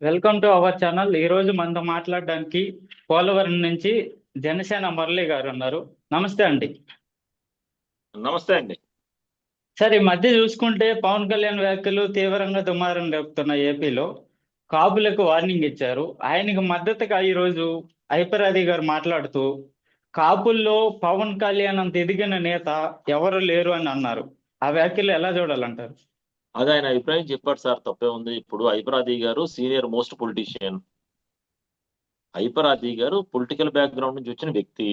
Welcome to our channel. ఈ రోజు మనతో మాట్లాడడానికి పోలవరం నుంచి జనసేన మురళి గారు ఉన్నారు. నమస్తే అండి. నమస్తే అండి. సార్, ఈ మధ్య చూసుకుంటే పవన్ కళ్యాణ్ వ్యాఖ్యలు తీవ్రంగా దుమారం రేపుతున్న ఏపీలో కాపులకు వార్నింగ్ ఇచ్చారు. ఆయనకు మద్దతుగా ఈరోజు ఐపరాది గారు మాట్లాడుతూ కాపుల్లో పవన్ కళ్యాణ్ అంత ఎదిగిన నేత ఎవరు లేరు అని అన్నారు. ఆ వ్యాఖ్యలు ఎలా చూడాలంటారు? అది ఆయన అభిప్రాయం చెప్పాడు సార్, తప్పే ఉంది. ఇప్పుడు ఐపరాది గారు సీనియర్ మోస్ట్ పొలిటీషియన్. ఐపరాది గారు పొలిటికల్ బ్యాక్గ్రౌండ్ నుంచి వచ్చిన వ్యక్తి.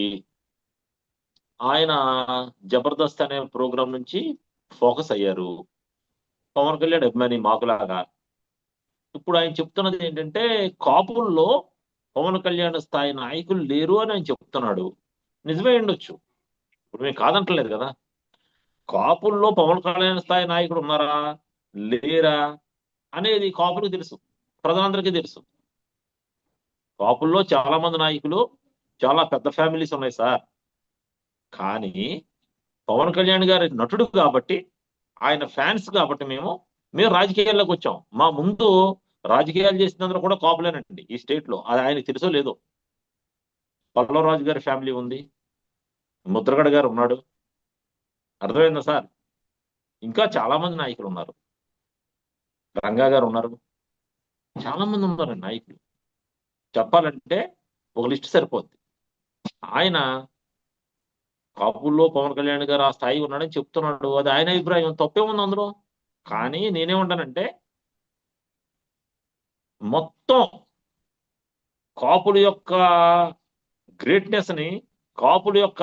ఆయన జబర్దస్త్ అనే ప్రోగ్రాం నుంచి ఫోకస్ అయ్యారు. పవన్ కళ్యాణ్ అభిమాని మాకులాగా. ఇప్పుడు ఆయన చెప్తున్నది ఏంటంటే కాపుల్లో పవన్ కళ్యాణ్ స్థాయి నాయకులు లేరు అని ఆయన చెప్తున్నాడు. నిజమే ఉండొచ్చు, ఇప్పుడు మేము కాదంటలేదు కదా. కాపుల్లో పవన్ కళ్యాణ్ స్థాయి నాయకుడు ఉన్నారా లేరా అనేది కాపులకు తెలుసు, ప్రజలందరికీ తెలుసు. కాపుల్లో చాలా మంది నాయకులు, చాలా పెద్ద ఫ్యామిలీస్ ఉన్నాయి సార్. కానీ పవన్ కళ్యాణ్ గారి నటుడు కాబట్టి, ఆయన ఫ్యాన్స్ కాబట్టి మేము రాజకీయాల్లోకి వచ్చాం. మా ముందు రాజకీయాలు చేసినందుకు కూడా కాపులేనండి ఈ స్టేట్ లో. అది ఆయనకు తెలుసో లేదో. పల్లవరాజు గారి ఫ్యామిలీ ఉంది, ముద్రగడ గారు ఉన్నాడు. అర్థమైందా సార్? ఇంకా చాలా మంది నాయకులు ఉన్నారు, రంగా గారు ఉన్నారు, చాలా మంది ఉన్నారు నాయకులు. చెప్పాలంటే ఒక లిస్ట్ సరిపోద్ది. ఆయన కాపుల్లో పవన్ కళ్యాణ్ గారు ఆ స్థాయి ఉన్నాడని చెప్తున్నాడు. అది ఆయన అభిప్రాయం, తప్పే ఉంది అందులో. కానీ నేనేమంటానంటే మొత్తం కాపుల యొక్క గ్రేట్నెస్ ని, కాపుల యొక్క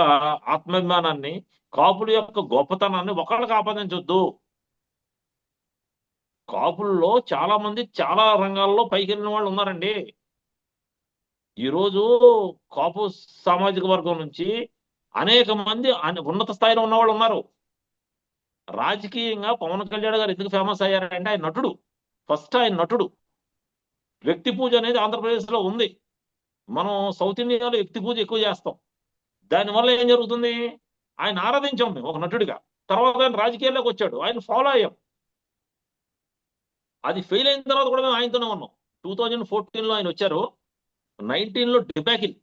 ఆత్మాభిమానాన్ని, కాపుల యొక్క గొప్పతనాన్ని ఒకళ్ళకి ఆపాదించొద్దు. కాపుల్లో చాలా మంది చాలా రంగాల్లో పైకి వెళ్ళిన వాళ్ళు ఉన్నారండి. ఈరోజు కాపు సామాజిక వర్గం నుంచి అనేక మంది ఉన్నత స్థాయిలో ఉన్న వాళ్ళు ఉన్నారు. రాజకీయంగా పవన్ కళ్యాణ్ గారు ఎందుకు ఫేమస్ అయ్యారంటే ఆయన నటుడు. ఫస్ట్ ఆయన నటుడు. వ్యక్తి పూజ అనేది ఆంధ్రప్రదేశ్ లో ఉంది. మనం సౌత్ ఇండియాలో వ్యక్తి పూజ ఎక్కువ చేస్తాం. దానివల్ల ఏం జరుగుతుంది, ఆయన ఆరాధించాం మేము ఒక నటుడిగా. తర్వాత ఆయన రాజకీయాల్లోకి వచ్చాడు, ఆయన ఫాలో అయ్యాం. అది ఫెయిల్ అయిన తర్వాత కూడా మేము ఆయనతోనే ఉన్నాం. 2014లో ఆయన వచ్చారు, 19లో డిపాకిల్,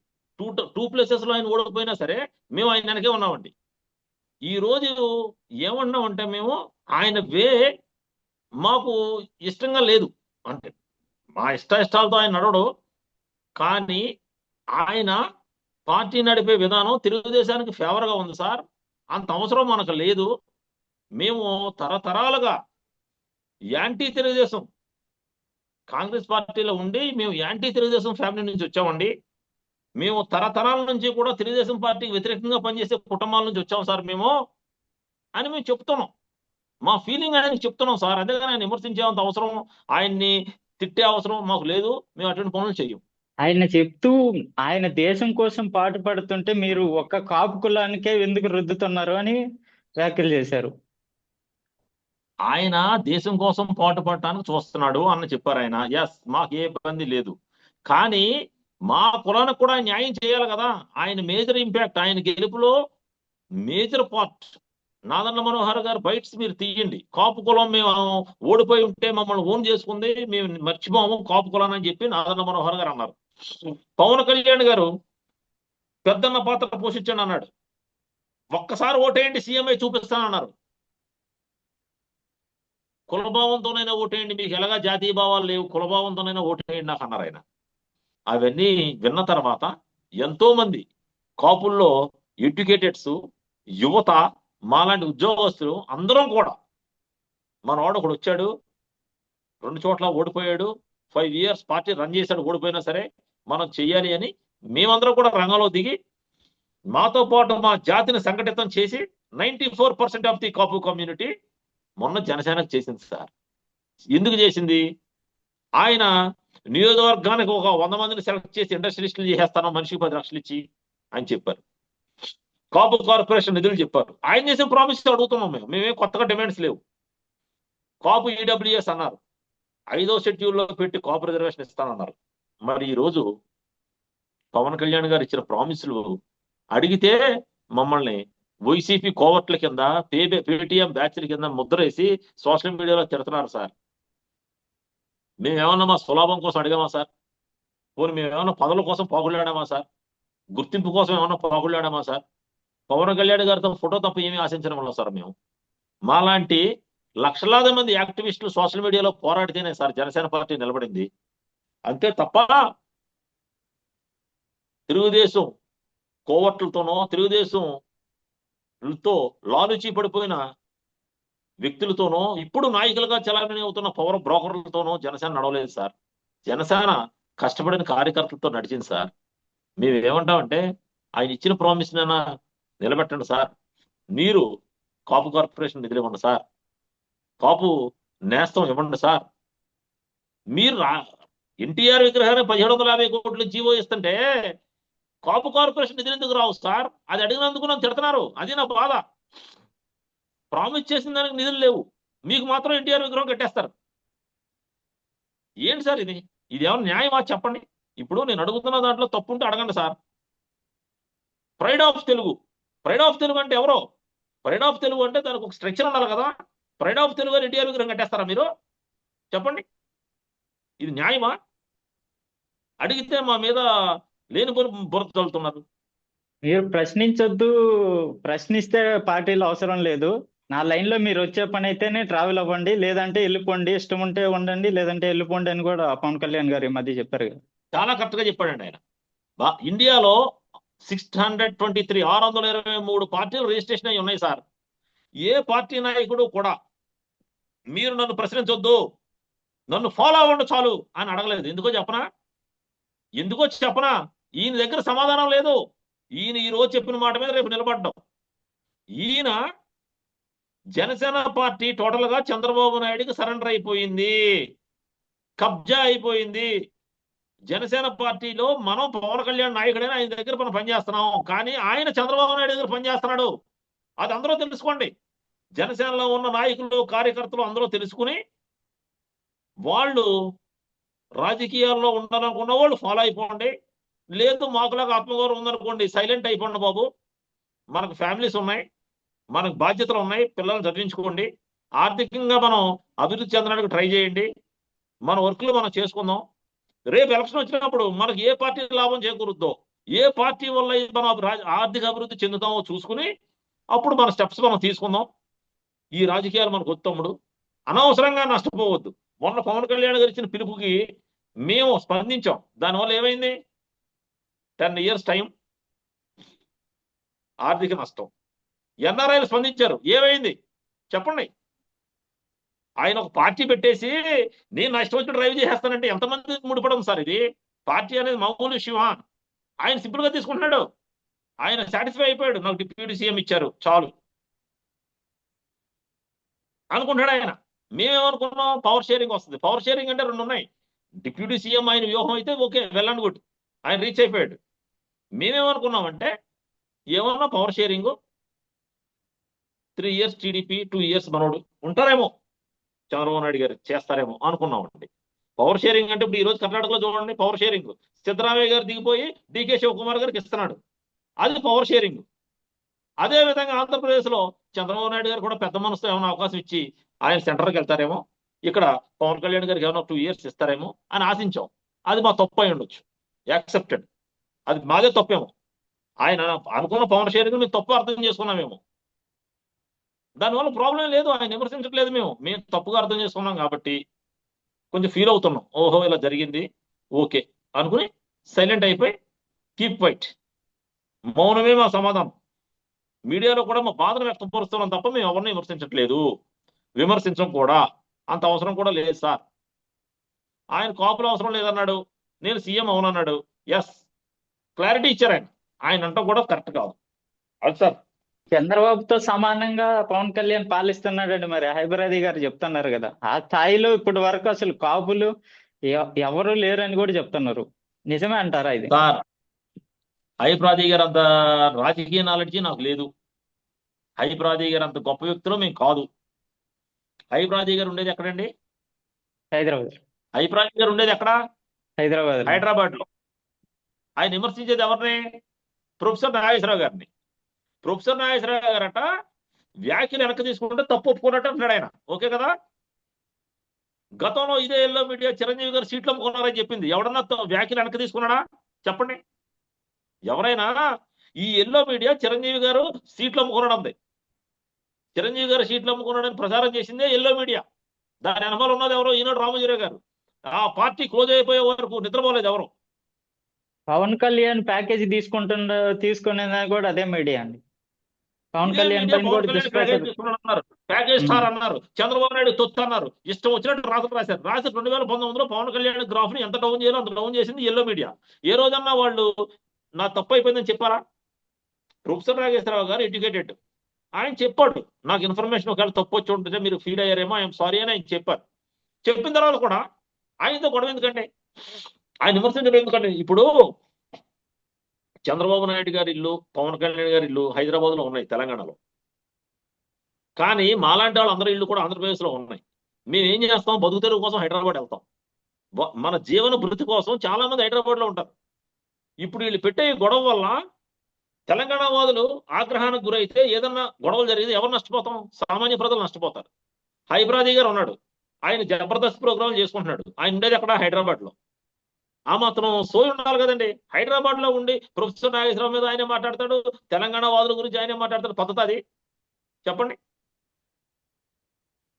టూ ప్లేసెస్ లో ఆయన ఓడిపోయినా సరే మేము ఆయన వెనకే ఉన్నామండి. ఈ రోజు ఏమన్నామంటే మేము ఆయన మాకు ఇష్టంగా లేదు. అంటే మా ఇష్టాలతో ఆయన నడవడు. కానీ ఆయన పార్టీ నడిపే విధానం తెలుగుదేశానికి ఫేవర్గా ఉంది సార్. అంత అవసరం మనకు లేదు. మేము తరతరాలుగా యాంటీ తెలుగుదేశం కాంగ్రెస్ పార్టీలో ఉండి మేము యాంటీ తెలుగుదేశం ఫ్యామిలీ నుంచి వచ్చామండి. మేము తరతరాల నుంచి కూడా తెలుగుదేశం పార్టీకి వ్యతిరేకంగా పనిచేసే కుటుంబాల నుంచి వచ్చాం సార్ మేము అని మేము చెప్తున్నాం. మా ఫీలింగ్ ఆయనకి చెప్తున్నాం సార్. అంతేగాని ఆయన విమర్శించేంత అవసరం, ఆయన్ని తిట్టే అవసరం మాకు లేదు. మేము అటువంటి పనులు చెయ్యం. ఆయన చెప్తూ ఆయన దేశం కోసం పాటు పడుతుంటే మీరు ఒక్క కాపు కులానికే ఎందుకు రుద్దుతున్నారు అని వ్యాఖ్యలు చేశారు. ఆయన దేశం కోసం పాటు పడటానికి చూస్తున్నాడు అన్న చెప్పారు ఆయన. ఎస్, మాకు ఏ ఇబ్బంది లేదు. కానీ మా కులానికి కూడా న్యాయం చేయాలి కదా. ఆయన మేజర్ ఇంపాక్ట్, ఆయన గెలుపులో మేజర్ పార్ట్ నాదన్న మనోహర్ గారు బైట్స్ మీరు తీయండి. కాపు కులం మేము ఓడిపోయి ఉంటే మమ్మల్ని ఓన్ చేసుకుంది, మేము మర్చిపోము కాపు కులాన్ని అని చెప్పి నాదన్న మనోహర్ గారు అన్నారు. పవన్ కళ్యాణ్ గారు పెద్దన్న పాత్ర పోషించండి అన్నాడు. ఒక్కసారి ఓటేయండి సీఎంఐ చూపిస్తానన్నారు. కులభావంతోనైనా ఓటేయండి, మీకు ఎలాగా జాతీయ భావాలు లేవు, కులభావంతోనైనా ఓటేయండి నాకు అన్నారు ఆయన. అవన్నీ విన్న తర్వాత ఎంతో మంది కాపుల్లో ఎడ్యుకేటెడ్స్, యువత, మాలాంటి ఉద్యోగస్తులు అందరం కూడా, మనవాడు ఒకడు వచ్చాడు, 2 చోట్ల ఓడిపోయాడు, 5 years పార్టీ రన్ చేశాడు, ఓడిపోయినా సరే మనం చెయ్యాలి అని మేమందరం కూడా రంగంలో దిగి మాతో పాటు మా జాతిని సంఘటితం చేసి 94% ఆఫ్ ది కాపు కమ్యూనిటీ మొన్న జనసేనకు చేసింది సార్. ఎందుకు చేసింది? ఆయన నియోజకవర్గానికి ఒక 100 మందిని సెలెక్ట్ చేసి ఇండస్ట్రియలిస్టులు చేసేస్తాను మనిషికి 10 లక్షలు ఇచ్చి అని చెప్పారు. కాపు కార్పొరేషన్ నిధులు చెప్పారు. ఆయన చేసిన ప్రామిస్ అడుగుతున్నాం మేమే కొత్తగా డిమాండ్స్ లేవు. కాపు ఈడబ్ల్యూఎస్ అన్నారు, 5వ షెడ్యూల్లో పెట్టి కాపు రిజర్వేషన్ ఇస్తానన్నారు. మరి ఈ రోజు పవన్ కళ్యాణ్ గారు ఇచ్చిన ప్రామిసులు అడిగితే మమ్మల్ని వైసీపీ కోవర్ట్ల కింద, పేటీఎం బ్యాచ్ల కింద ముద్ర వేసి సోషల్ మీడియాలో తిడుతున్నారు సార్. మేమేమన్నా మా సులాభం కోసం అడిగామా సార్? పోనీ మేమేమన్నా పదవుల కోసం పోగులాడామా సార్? గుర్తింపు కోసం ఏమన్నా పోగులాడామా సార్? పవన్ కళ్యాణ్ గారితో ఫోటో తప్ప ఏమీ ఆశించడం వల్ల సార్ మేము మాలాంటి లక్షలాది మంది యాక్టివిస్టులు సోషల్ మీడియాలో పోరాడితేనే సార్ జనసేన పార్టీ నిలబడింది. అంతే తప్ప తెలుగుదేశం కోవట్లతోనో తెలుగుదేశంతో లాలుచి పడిపోయిన వ్యక్తులతోనో ఇప్పుడు నాయకులుగా చలామణి అవుతున్న పవర్ బ్రోకర్లతోనో జనసేన నడవలేదు సార్. జనసేన కష్టపడిన కార్యకర్తలతో నడిచింది సార్. మేము ఏమంటామంటే ఆయన ఇచ్చిన ప్రామిస్ నైనా నిలబెట్టండి సార్. మీరు కాపు కార్పొరేషన్ నిధులు ఇవ్వండి సార్. కాపు నేస్తం ఇవ్వండి సార్. మీరు ఎన్టీఆర్ విగ్రహాన్ని 1750 కోట్లు జీవో ఇస్తుంటే కాపు కార్పొరేషన్ నిధులు ఎందుకు రావు సార్? అది అడిగినందుకు నన్ను తిడుతున్నారు. అది నా బాధ. ప్రామిస్ చేసిన దానికి నిధులు లేవు, మీకు మాత్రం ఎన్టీఆర్ విగ్రహం కట్టేస్తారు. ఏంటి సార్ ఇది? ఇది ఏమన్నా న్యాయమా చెప్పండి. ఇప్పుడు నేను అడుగుతున్న దాంట్లో తప్పు ఉంటే అడగండి sir. Pride of Telugu, pride of Telugu అంటే ఎవరో? ప్రైడ్ ఆఫ్ తెలుగు అంటే దానికి ఒక స్ట్రక్చర్ ఉండాలి కదా. ప్రైడ్ ఆఫ్ తెలుగు అని ఎన్టీఆర్ విగ్రహం కట్టేస్తారా మీరు? చెప్పండి, ఇది న్యాయమా? అడిగితే మా మీద లేని బురద చల్లుతున్నారు. మీరు ప్రశ్నించొద్దు, ప్రశ్నిస్తే పార్టీలో అవసరం లేదు. నా లైన్లో మీరు వచ్చే పని అయితేనే ట్రావెల్ అవ్వండి, లేదంటే వెళ్ళిపోండి, ఇష్టం ఉంటే ఉండండి, లేదంటే వెళ్ళిపోండి అని కూడా పవన్ కళ్యాణ్ గారు ఈ మధ్య చెప్పారు కదా. చాలా కరెక్ట్ గా చెప్పాడండి ఆయన. ఇండియాలో 623 పార్టీలు రిజిస్ట్రేషన్ అయి ఉన్నాయి సార్. ఏ పార్టీ నాయకుడు కూడా మీరు నన్ను ప్రశ్నించొద్దు, నన్ను ఫాలో అవ్వండి చాలు అని అడగలేదు. ఎందుకో చెప్పనా? ఈయన దగ్గర సమాధానం లేదు. ఈయన ఈ రోజు చెప్పిన మాట మీద రేపు నిలబడ్డాం. ఈయన జనసేన పార్టీ టోటల్ గా చంద్రబాబు నాయుడికి సరెండర్ అయిపోయింది, కబ్జా అయిపోయింది. జనసేన పార్టీలో మనం పవన్ కళ్యాణ్ నాయకుడైనా ఆయన దగ్గర మనం పనిచేస్తున్నాం, కానీ ఆయన చంద్రబాబు నాయుడు దగ్గర పనిచేస్తున్నాడు. అది అందరూ తెలుసుకోండి. జనసేనలో ఉన్న నాయకులు కార్యకర్తలు అందరూ తెలుసుకుని వాళ్ళు రాజకీయాల్లో ఉండాలనుకున్న వాళ్ళు ఫాలో అయిపోండి. లేదు మాకులాగా ఆత్మగౌరవం ఉందనుకోండి, సైలెంట్ అయిపోండి బాబు. మనకు ఫ్యామిలీస్ ఉన్నాయి, మనకు బాధ్యతలు ఉన్నాయి, పిల్లల్ని చదివించుకోండి. ఆర్థికంగా మనం అభివృద్ధి చెందడానికి ట్రై చేయండి. మన వర్క్లు మనం చేసుకుందాం. రేపు ఎలక్షన్ వచ్చినప్పుడు మనకు ఏ పార్టీ లాభం చేకూరుద్దో, ఏ పార్టీ వల్ల మనం ఆర్థిక అభివృద్ధి చెందుతామో చూసుకుని అప్పుడు మన స్టెప్స్ మనం తీసుకుందాం. ఈ రాజకీయాలు మనకు తమ్ముడు అనవసరంగా నష్టపోవద్దు. మొన్న పవన్ కళ్యాణ్ గారు ఇచ్చిన పిలుపుకి మేము స్పందించాం. దానివల్ల ఏమైంది? 10 years టైం, ఆర్థిక నష్టం. ఎన్ఆర్ఐలు స్పందించారు, ఏమైంది చెప్పండి? ఆయన ఒక పార్టీ పెట్టేసి నేను నష్టం వచ్చి డ్రైవ్ చేసేస్తానంటే ఎంతమంది ముడిపడం సార్? ఇది పార్టీ అనేది మామూలు విషయమా? ఆయన సింపుల్ గా తీసుకుంటున్నాడు. ఆయన సాటిస్ఫై అయిపోయాడు, నాకు డిప్యూటీ సీఎం ఇచ్చారు చాలు అనుకుంటాడు ఆయన. మేమేమనుకున్నాం? పవర్ షేరింగ్ వస్తుంది. పవర్ షేరింగ్ అంటే 2 ఉన్నాయి. డిప్యూటీ సీఎం ఆయన వ్యూహం అయితే ఓకే, వెల్ అండ్ గుడ్, ఆయన రీచ్ అయిపోయాడు. మేమేమనుకున్నామంటే ఏమన్నా power sharing 3 years TDP, 2 years మనోడు ఉంటారేమో, చంద్రబాబు నాయుడు గారు చేస్తారేమో అనుకున్నామండి. పవర్ షేరింగ్ అంటే ఇప్పుడు ఈ రోజు కర్ణాటకలో చూడండి, పవర్ షేరింగ్ సిద్ధరామయ్య గారు దిగిపోయి డీకే శివకుమార్ గారికి ఇస్తున్నాడు, అది పవర్ షేరింగ్. అదే విధంగా ఆంధ్రప్రదేశ్లో చంద్రబాబు నాయుడు గారు కూడా పెద్ద మనసుతో ఏమైనా అవకాశం ఇచ్చి ఆయన సెంటర్కి వెళ్తారేమో, ఇక్కడ పవన్ కళ్యాణ్ గారికి ఏమైనా 2 years ఇస్తారేమో అని ఆశించాం. అది మా తప్పు అయి ఉండొచ్చు, యాక్సెప్టెడ్. అది మాదే తప్పేమో. ఆయన అనుకున్న పవన్ షేరింగ్ మేము తప్పు అర్థం చేసుకున్నామేమో. దానివల్ల ప్రాబ్లం లేదు, ఆయన విమర్శించట్లేదు. మేము తప్పుగా అర్థం చేసుకున్నాం కాబట్టి కొంచెం ఫీల్ అవుతున్నాం. ఓహో ఇలా జరిగింది, ఓకే అనుకుని సైలెంట్ అయిపోయి కీప్ వైట్, మౌనమే మా సమాధానం. మీడియాలో కూడా మా బాధను వ్యక్తపరుస్తున్నాం తప్ప మేము ఎవరిని విమర్శించట్లేదు. విమర్శించడం కూడా అంత అవసరం కూడా లేదు సార్. ఆయన కాపులు అవసరం లేదన్నాడు, నేను సీఎం అవునన్నాడు. ఎస్, క్లారిటీ ఇచ్చారు ఆయన. ఆయన అంటాం కూడా కరెక్ట్ కాదు అది సార్. చంద్రబాబుతో సమానంగా పవన్ కళ్యాణ్ పాలిస్తున్నాడండి. మరి హైదరాబాదీ గారు చెప్తున్నారు కదా, ఆ స్థాయిలో ఇప్పటి వరకు అసలు కాపులు ఎవరు లేరని కూడా చెప్తున్నారు. నిజమే అంటారా ఇది? సార్, హైప్రాది గారు అంత రాజకీయ నాలెడ్జీ నాకు లేదు. హైప్రాది గారు అంత గొప్ప వ్యక్తులు మేము కాదు. హైప్రాది గారు ఉండేది ఎక్కడండి? హైదరాబాద్. హైప్రాది గారు ఉండేది ఎక్కడ? హైదరాబాద్ లో. ఆయన విమర్శించేది ఎవరిని? ప్రొఫెసర్ నాగేశ్వరరావు గారిని. ప్రొఫెసర్ నాగేశ్వరరావు గారట వ్యాఖ్యలు వెనక్కి తీసుకుంటే తప్పు ఒప్పుకున్నట్టు అంటున్నాడు ఆయన. ఓకే కదా? గతంలో ఇదే ఎల్లో మీడియా చిరంజీవి గారు సీట్లు అమ్ముకున్నారని చెప్పింది. ఎవడన్నా వ్యాఖ్యలు వెనక్కి తీసుకున్నాడా చెప్పండి? ఎవరైనా ఈ ఎల్లో మీడియా చిరంజీవి గారు సీట్లు అమ్ముకున్నాడు, చిరంజీవి గారు సీట్లు అమ్ముకున్నాడని ప్రచారం చేసిందే ఎల్లో మీడియా. దాని వెనకాల ఉన్నది ఎవరో ఈనాడు రామోజీరావు గారు. ఆ పార్టీ క్లోజ్ అయిపోయే వరకు నిద్రపోలేదు ఎవరు. పవన్ కళ్యాణ్ ప్యాకేజీ తీసుకునేది కూడా అదే మీడియా అండి. పవన్ ఇదే కళ్యాణ్ మీడియా పైన పవన్ కూడా కళ్యాణ్ దృష్టి ప్యాకేజ్ పెట్టదు. తీసుకున్నాడు అన్నారు, ప్యాకేజ్ స్టార్ అన్నారు, చంద్రబాబు నాయుడు తొత్తు అన్నారు, ఇష్టం వచ్చినట్టు రాసులు రాశారు. రాసి 2019లో పవన్ కళ్యాణ్ గ్రాఫ్ ని ఎంత డౌన్ చేయాలో అంత డౌన్ చేసింది ఎల్లో మీడియా. ఏ రోజన్నా వాళ్ళు నా తప్పు అయిపోయిందని చెప్పారా? ప్రొఫెసర్ నాగేశ్వరరావు గారు ఎడ్యుకేటెడ్, ఆయన చెప్పాడు నాకు ఇన్ఫర్మేషన్ ఒకవేళ తప్పు వచ్చి ఉంటుంటే మీరు ఫీడ్ అయ్యారేమో, ఐఎమ్ సారీ అని ఆయన చెప్పారు. చెప్పిన తర్వాత కూడా ఆయనతో గొడవ ఎందుకండి, ఆయన విమర్శించడం ఎందుకండి? ఇప్పుడు చంద్రబాబు నాయుడు గారి ఇల్లు, పవన్ కళ్యాణ్ గారి ఇల్లు హైదరాబాద్ లో ఉన్నాయి, తెలంగాణలో. కానీ మాలాంటి వాళ్ళు అందరి ఇల్లు కూడా ఆంధ్రప్రదేశ్ లో ఉన్నాయి. మేము ఏం చేస్తాం? బతుకు తెరువు కోసం హైదరాబాద్ వెళ్తాం. మన జీవన భృతి కోసం చాలా మంది హైదరాబాద్ లో ఉంటారు. ఇప్పుడు వీళ్ళు పెట్టే గొడవ వల్ల తెలంగాణ వాదులు ఆగ్రహానికి గురైతే ఏదన్నా గొడవలు జరిగితే ఎవరు నష్టపోతాం? సామాన్య ప్రజలు నష్టపోతారు. హైబ్రాదీ గారు ఉన్నాడు, ఆయన జబర్దస్త్ ప్రోగ్రాం చేసుకుంటున్నాడు. ఆయన ఉండేది అక్కడ హైదరాబాద్ లో. ఆ మాత్రం సోయి ఉండాలి కదండి. హైదరాబాద్ లో ఉండి ప్రొఫెసర్ నాగేశ్వరరావు మీద ఆయనే మాట్లాడతాడు, తెలంగాణ వాదుల గురించి ఆయనే మాట్లాడతాడు. పద్ధతి అది చెప్పండి?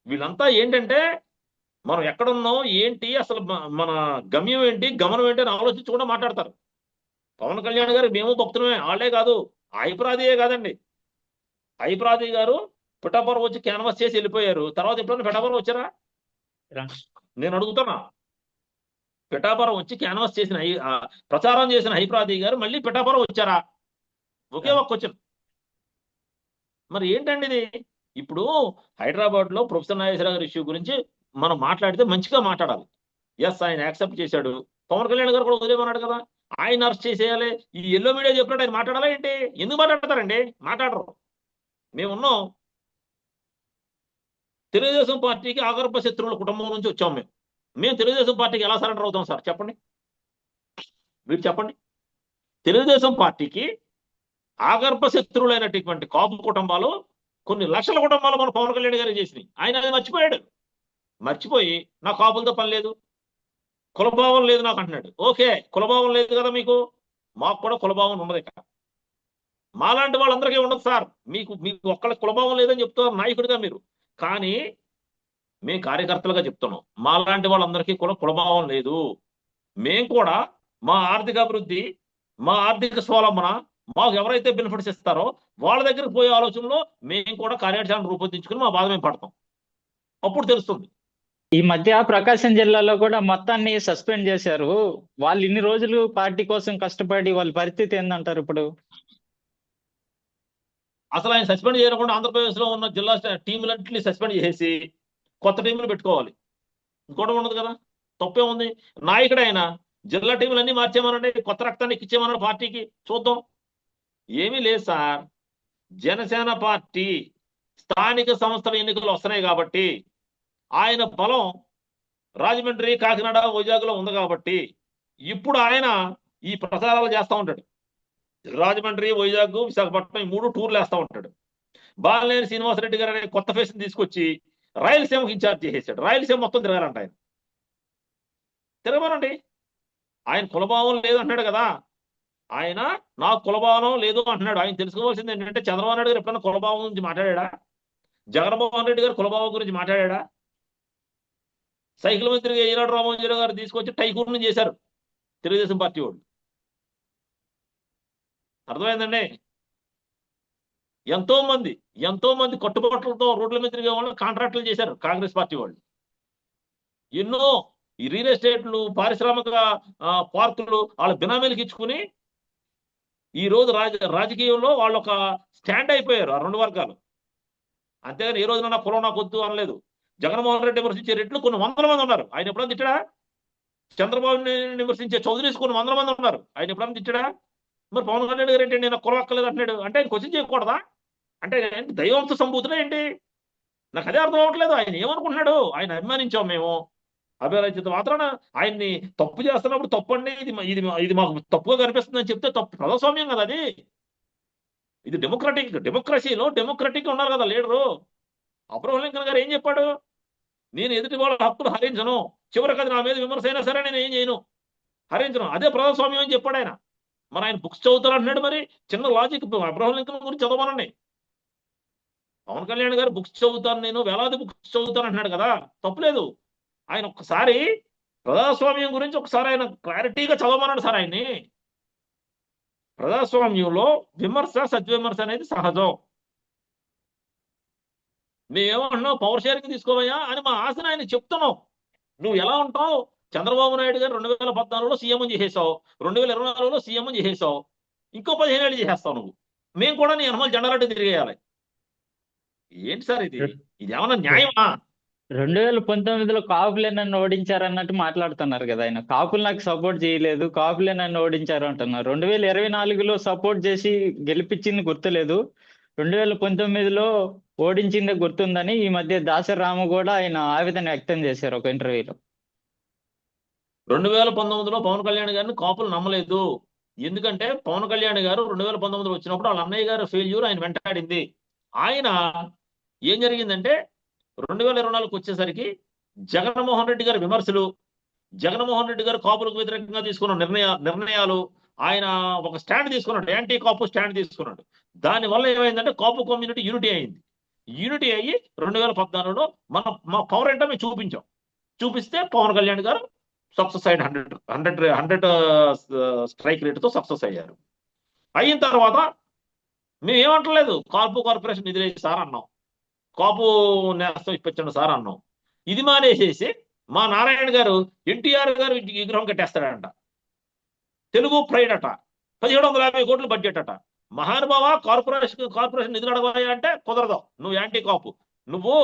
వీళ్ళంతా ఏంటంటే మనం ఎక్కడున్నాం ఏంటి, అసలు మన గమ్యం ఏంటి, గమనం ఏంటి అని ఆలోచించి కూడా మాట్లాడతారు. పవన్ కళ్యాణ్ గారు మేము భక్తులమే, వాళ్ళే కాదు, హైప్రాదియే కాదండి. హైప్రాది గారు పిఠాపురం వచ్చి క్యాన్వాస్ చేసి వెళ్ళిపోయారు. తర్వాత ఎప్పుడైనా పిఠాపురం వచ్చారా? నేను అడుగుతున్నా. పిఠాపురం వచ్చి క్యాన్వాస్ చేసిన ప్రచారం చేసిన హైప్రాది గారు మళ్ళీ పిఠాపురం వచ్చారా? ఒకే ఒక్క క్వశ్చన్. మరి ఏంటండి ఇది? ఇప్పుడు హైదరాబాద్ లో ప్రొఫెసర్ నాగేశ్వరరావు గారి ఇష్యూ గురించి మనం మాట్లాడితే మంచిగా మాట్లాడాలి. ఎస్, ఆయన యాక్సెప్ట్ చేశాడు. పవన్ కళ్యాణ్ గారు కూడా వదిలేమన్నాడు కదా, ఆయన అరెస్ట్ చేసేయాలి. ఈ ఎల్లో మీడియా చెప్పినట్టు ఆయన మాట్లాడాలా ఏంటి? ఎందుకు మాట్లాడతారండి? మాట్లాడరు. మేమున్నాం. తెలుగుదేశం పార్టీకి ఆగర్భ శత్రువుల కుటుంబం నుంచి వచ్చాం మేము తెలుగుదేశం పార్టీకి ఎలా సరెండర్ అవుతాం సార్ చెప్పండి? మీరు చెప్పండి. తెలుగుదేశం పార్టీకి ఆగర్భ శత్రువులైనటువంటి కాపు కుటుంబాలు, కొన్ని లక్షల కుటుంబాలు మన పవన్ కళ్యాణ్ గారు చేసినాయి. ఆయన అది మర్చిపోయాడు. మర్చిపోయి నా కాపులతో పని లేదు, కులభావం లేదు నాకు అంటున్నాడు. ఓకే, కులభావం లేదు కదా మీకు, మాకు కూడా కులభావం ఉండదు. ఇక్కడ మాలాంటి వాళ్ళందరికీ ఉండదు సార్. మీకు ఒక్కళ్ళ కులభావం లేదని చెప్తున్నారు నాయకుడిగా మీరు. కానీ మేము కార్యకర్తలుగా చెప్తున్నాం, మాలాంటి వాళ్ళందరికీ కూడా కులభావం లేదు. మేము కూడా మా ఆర్థిక అభివృద్ధి, మా ఆర్థిక స్వావలంబన, మాకు ఎవరైతే బెనిఫిట్స్ ఇస్తారో వాళ్ళ దగ్గరికి పోయే ఆలోచనలో మేము కూడా కార్యాచరణ రూపొందించుకుని మా బాధ మేము పడతాం. అప్పుడు తెలుస్తుంది. ఈ మధ్య ప్రకాశం జిల్లాలో కూడా మొత్తాన్ని సస్పెండ్ చేశారు. వాళ్ళు ఇన్ని రోజులు పార్టీ కోసం కష్టపడి వాళ్ళ పరిస్థితి ఏందంటారు ఇప్పుడు? అసలు ఆయన సస్పెండ్ చేయకుండా ఆంధ్రప్రదేశ్ లో ఉన్న జిల్లా టీంలన్నింటినీ సస్పెండ్ చేసి కొత్త టీంలు పెట్టుకోవాలి. ఇంకోటి ఉండదు కదా, తప్పే ఉంది. నాయకుడు ఆయన జిల్లా టీంలన్నీ మార్చేమనండి, కొత్త రక్తాన్ని ఎక్కించేమన్నాడు పార్టీకి, చూద్దాం. ఏమీ లేదు సార్. జనసేన పార్టీ స్థానిక సంస్థల ఎన్నికలు వస్తున్నాయి కాబట్టి ఆయన బలం రాజమండ్రి, కాకినాడ, వైజాగ్లో ఉంది కాబట్టి ఇప్పుడు ఆయన ఈ ప్రచారాలు చేస్తూ ఉంటాడు. రాజమండ్రి, వైజాగ్, విశాఖపట్నం ఈ 3 టూర్లు వేస్తూ ఉంటాడు. బాలినేని శ్రీనివాసరెడ్డి గారు అనే కొత్త ఫేస్ తీసుకొచ్చి రాయలసీమకి ఇన్ఛార్జ్ చేసేసాడు. రాయలసీమ మొత్తం తిరగాలంట ఆయన. తిరగమనండి. ఆయన కులభావం లేదు అంటున్నాడు కదా, ఆయన నాకు కులభావం లేదు అంటున్నాడు. ఆయన తెలుసుకోవాల్సింది ఏంటంటే చంద్రబాబు నాయుడు గారు ఎప్పుడైనా కులభావం గురించి మాట్లాడా? జగన్మోహన్ రెడ్డి గారు కులభావం గురించి మాట్లాడా? సైకిల్ మంత్రిగా ఈనాడు రామోజీరావు గారు తీసుకొచ్చి టైకూర్ని చేశారు తెలుగుదేశం పార్టీ వాళ్ళు. అర్థమైందండి? ఎంతో మంది కట్టుబాట్లతో రోడ్ల మీద తిరిగే వాళ్ళు కాంట్రాక్టులు చేశారు కాంగ్రెస్ పార్టీ వాళ్ళు. ఎన్నో ఈ రియల్ ఎస్టేట్లు, పారిశ్రామిక పార్కులు వాళ్ళ బినామీలకు ఇచ్చుకుని ఈ రోజు రాజకీయంలో వాళ్ళు ఒక స్టాండ్ అయిపోయారు ఆ 2 వర్గాలు. అంతేగాని ఏ రోజున నా కులం నాకు వద్దు అనలేదు. జగన్మోహన్ రెడ్డి విమర్శించే రెట్లు కొన్ని 100 మంది ఉన్నారు, ఆయన ఎప్పుడైనా తిట్టడా? చంద్రబాబుని విమర్శించే చౌదరీస్ కొన్ని 100 మంది ఉన్నారు, ఆయన ఎప్పుడైనా తిట్టడా? మరి పవన్ కళ్యాణ్ గారు ఏంటి నేను కులం అక్కలేదు అంటున్నాడు అంటే ఆయన క్వశ్చన్ చేయకూడదా? అంటే దైవంతో సంబూతులే ఏంటి? నాకు అదే అర్థం అవ్వట్లేదు. ఆయన ఏమనుకుంటున్నాడు? ఆయన అభిమానించాం మేము, అభిరాచిత మాత్రాన ఆయన్ని తప్పు చేస్తున్నప్పుడు తప్పండి, ఇది మాకు తప్పుగా కనిపిస్తుందని చెప్తే తప్పు. ప్రజాస్వామ్యం కదా అది, ఇది డెమోక్రసీలో డెమోక్రటిక్ ఉన్నారు కదా లీడరు. అబ్రహం లింకన్ గారు ఏం చెప్పాడు? నేను ఎదుటి వాళ్ళ హక్కులు హరించను, చివరికి అది నా మీద విమర్శ అయినా సరే నేను ఏం చేయను, హరించను. అదే ప్రజాస్వామ్యం అని చెప్పాడు ఆయన. మరి ఆయన బుక్స్ చదువుతారు అంటున్నాడు. మరి చిన్న లాజిక్ అబ్రహం లింకన్ గురించి చదవమనండి. పవన్ కళ్యాణ్ గారు బుక్స్ చదువుతాను, నేను వేలాది బుక్స్ చదువుతాను అంటున్నాడు కదా, తప్పులేదు. ఆయన ఒక్కసారి ప్రజాస్వామ్యం గురించి ఒకసారి ఆయన క్లారిటీగా చదవమన్నాడు సార్ ఆయన్ని. ప్రజాస్వామ్యంలో విమర్శ సద్విమర్శ అనేది సహజం. మేమేమన్నావు పవర్ షేరింగ్ తీసుకోవయ్యా అని మా ఆశను ఆయన చెప్తున్నాం. నువ్వు ఎలా ఉంటావు? చంద్రబాబు నాయుడు గారు 2014లో సీఎం చేసేసావు, 2024లో సీఎం చేసేసావు, ఇంకో 15 ఏళ్ళు చేసేస్తావు నువ్వు. మేము కూడా నీ అనుమతి జెండాలట్టు తిరిగేయాలి. ఏంటి సార్ ఇది? ఇది ఏమన్నా న్యాయమా? 2019లో కాపులే నన్ను ఓడించారు అన్నట్టు మాట్లాడుతున్నారు కదా ఆయన. కాపులు నాకు సపోర్ట్ చేయలేదు, కాపులే నన్ను ఓడించారు అంటున్నారు. 2024లో సపోర్ట్ చేసి గెలిపించింది గుర్తులేదు, 2019లో ఓడించిందే గుర్తుందని ఈ మధ్య దాసరి రాము కూడా ఆయన ఆవేదన వ్యక్తం చేశారు ఒక ఇంటర్వ్యూలో. 2019లో పవన్ కళ్యాణ్ గారిని కాపులు నమ్మలేదు. ఎందుకంటే పవన్ కళ్యాణ్ గారు 2019లో వచ్చినప్పుడు వాళ్ళ అన్నయ్య గారు ఫెయిల్యూర్ ఆయన వెంటాడింది. ఆయన ఏం జరిగిందంటే 2024కి వచ్చేసరికి జగన్మోహన్ రెడ్డి గారి విమర్శలు, జగన్మోహన్ రెడ్డి గారు కాపులకు వ్యతిరేకంగా తీసుకున్న నిర్ణయాలు, ఆయన ఒక స్టాండ్ తీసుకున్నాడు, యాంటీ కాపు స్టాండ్ తీసుకున్నాడు. దానివల్ల ఏమైందంటే కాపు కమ్యూనిటీ యూనిటీ అయింది. యూనిటీ అయ్యి 2014లో మా పవర్ ఏంటో మేము చూపించాం. చూపిస్తే పవన్ కళ్యాణ్ గారు సక్సెస్ అయ్యాడు. 100 స్ట్రైక్ రేట్తో సక్సెస్ అయ్యారు. అయిన తర్వాత మేము ఏమంటలేదు, కాపు కార్పొరేషన్ నిధులేసి సార్ అన్నాం, కాపు నేస్తం ఇప్పించండి సార్ అన్నాం. ఇది మానేసేసి మా నారాయణ గారు ఎన్టీఆర్ గారు విగ్రహం కట్టేస్తాడంట, తెలుగు ప్రైడ్ అట, 1750 కోట్లు బడ్జెట్ అట. మహానుభావ కార్పొరేషన్ నిధులు అడగాలి అంటే కుదరదు, నువ్వు యాంటీ కాపు, నువ్వు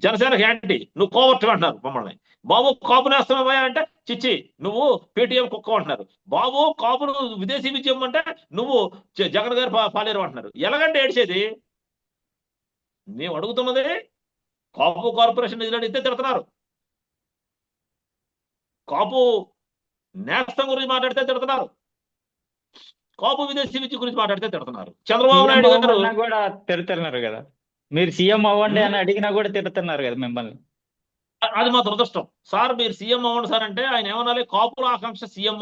జనసేనకి యాంటీ, నువ్వు కోవర్ట్ అంటున్నారు మమ్మల్ని. బాబు కాపు నేస్తామయ్యా అంటే చిచ్చి నువ్వు పేటీఎం కుక్క అంటున్నారు. బాబు కాపును విదేశీ విజయం అంటే నువ్వు జగన్ గారు పాలేరు అంటున్నారు. ఎలాగంటే ఏడ్చేది? మేము అడుగుతున్నది కాపు కార్పొరేషన్ నిధులు అడిగితే తిడుతున్నారు, కాపు నేస్తం గురించి మాట్లాడితే తిడుతున్నారు, కాపు విదేశీ విద్య గురించి మాట్లాడితే తిడుతున్నారు. చంద్రబాబు నాయుడు గారు కూడా తిడుతున్నారు కదా, మీరు సీఎం అవ్వండి అని అడిగినా కూడా తిడుతున్నారు కదా మిమ్మల్ని. అది మా దురదృష్టం సార్. మీరు సీఎం అవ్వండి సార్ అంటే ఆయన ఏమనాలి, కాపుల ఆకాంక్ష సీఎం,